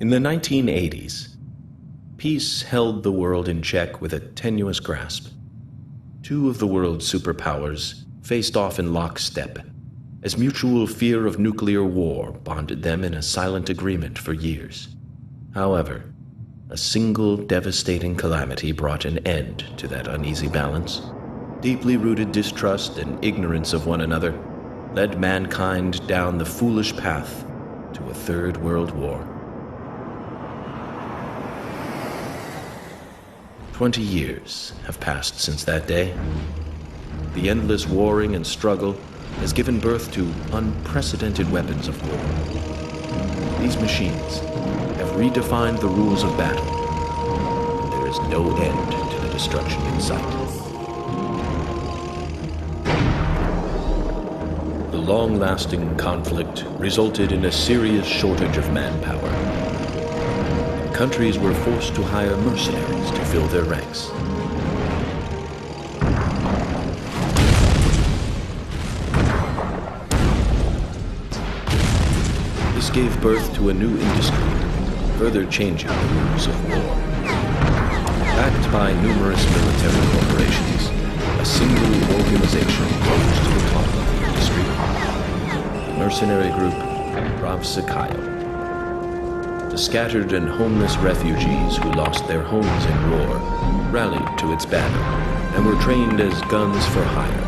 In the 1980s, peace held the world in check with a tenuous grasp. Two of the world's superpowers faced off in lockstep, as mutual fear of nuclear war bonded them in a silent agreement for years. However, a single devastating calamity brought an end to that uneasy balance. Deeply rooted distrust and ignorance of one another led mankind down the foolish path to a third world war. 20 years have passed since that day. The endless warring and struggle has given birth to unprecedented weapons of war. These machines have redefined the rules of battle, and there is no end to the destruction in sight. The long-lasting conflict resulted in a serious shortage of manpower. Countries were forced to hire mercenaries to fill their ranks. This gave birth to a new industry, further changing the rules of war. Backed by numerous military corporations, a single organization rose to the top of the industry. The mercenary group Pravsakayo. The scattered and homeless refugees who lost their homes in war rallied to its banner and were trained as guns for hire.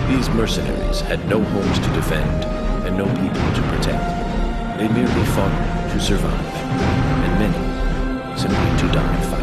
These mercenaries had no homes to defend and no people to protect. They merely fought to survive, and many simply to die fighting.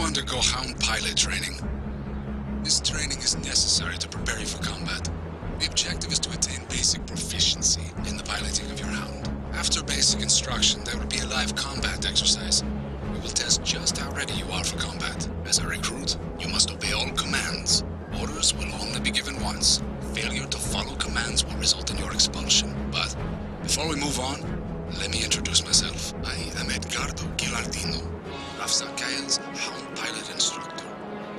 Undergo hound pilot training. This training is necessary to prepare you for combat. The objective is to attain basic proficiency in the piloting of your hound. After basic instruction, there will be a live combat exercise. We will test just how ready you are for combat. As a recruit, you must obey all commands. Orders will only be given once. Failure to follow commands will result in your expulsion. But before we move on, let me introduce myself. I am Edgardo Gilardino, Pravsakayo's hound pilot instructor,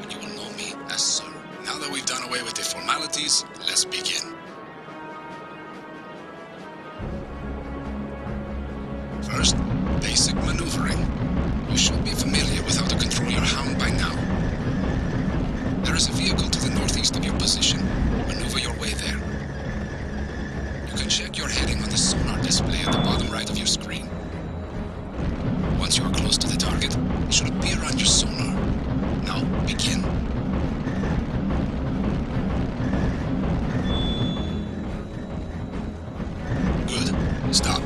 but you will know me as Sir. Now that we've done away with the formalities, let's begin. First, basic maneuvering. You should be familiar with how to control your hound by now. There is a vehicle to the northeast of your position. Maneuver your way there. You can check your heading on the sonar display at the bottom right of your screen. Once you are close to the target, it should appear on your sonar. Now, begin. Good. Stop.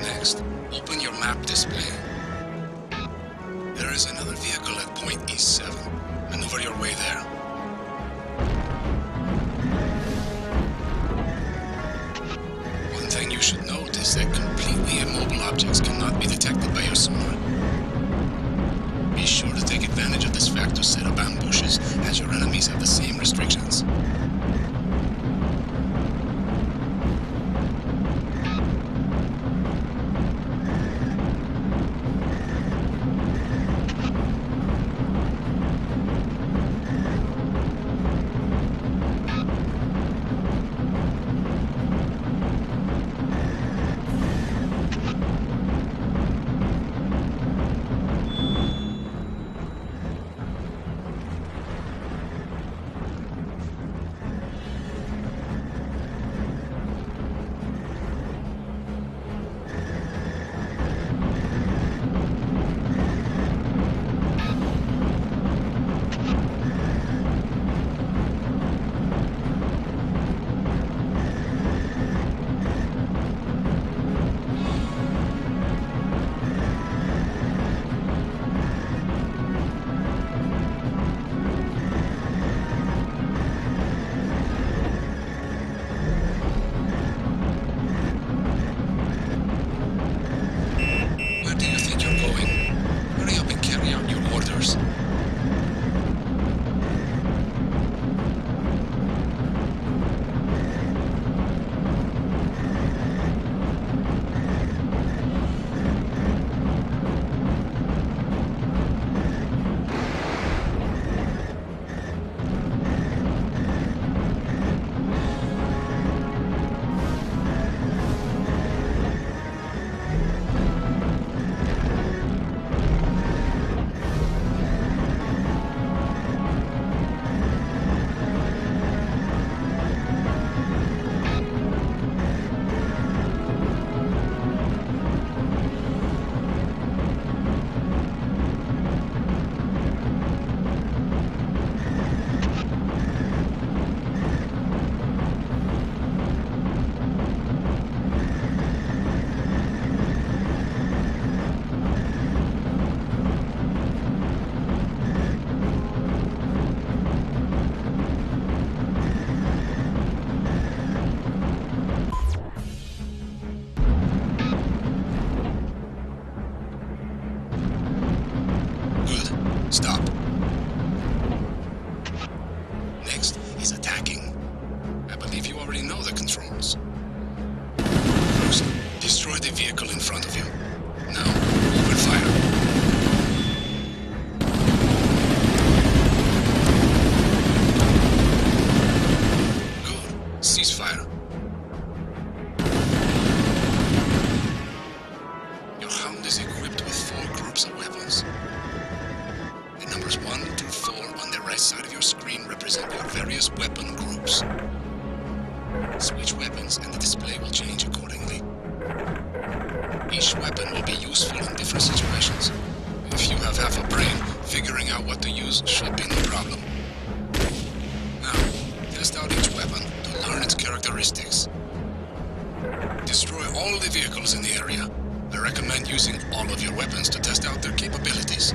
Next, open your map display. There is another vehicle at point E7. Maneuver your way there. One thing you should note is that completely immobile objects cannot be detected by your sonar. Be sure to take advantage of this fact to set up ambushes, as your enemies have the same restrictions. represent your various weapon groups. Switch weapons and the display will change accordingly. Each weapon will be useful in different situations. If you have half a brain, figuring out what to use should be no problem. Now, test out each weapon to learn its characteristics. Destroy all the vehicles in the area. I recommend using all of your weapons to test out their capabilities.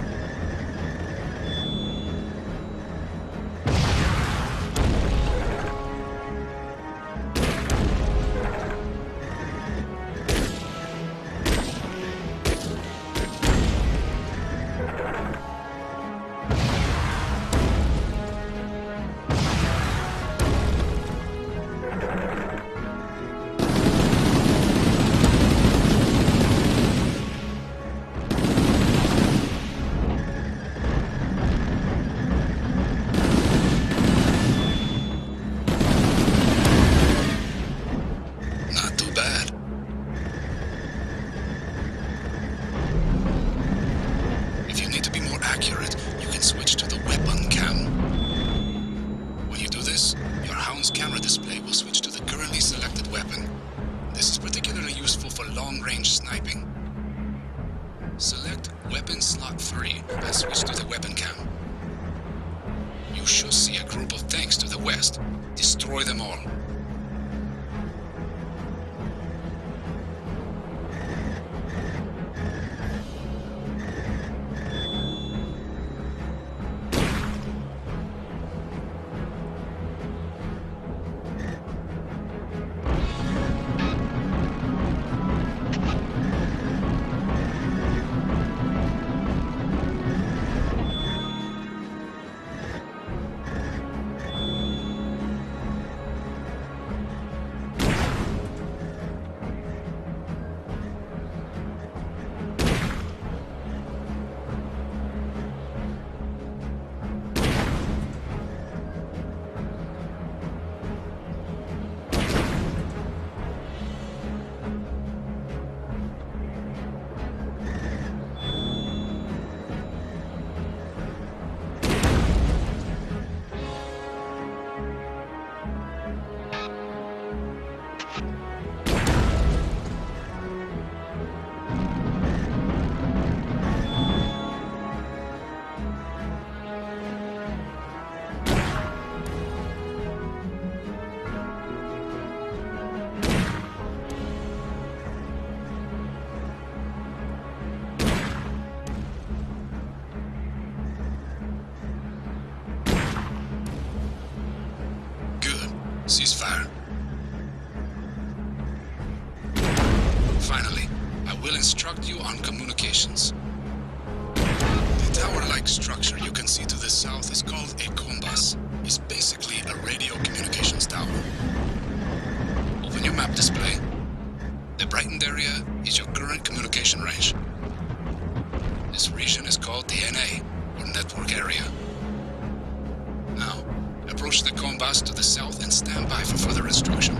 Accurate, you can switch to the weapon cam. When you do this, your hound's camera display will switch to the currently selected weapon. This is particularly useful for long-range sniping. Select weapon slot 3 and switch to the weapon cam. You should see a group of tanks to the west. Destroy them all. Ceasefire. Finally, I will instruct you on communications. The tower-like structure you can see to the south is called a compass. It's basically a radio communications tower. Open your map display. The brightened area is your current communication range. This region is called the NA, or network area. Now, approach the compass to the south and stand by for further instruction.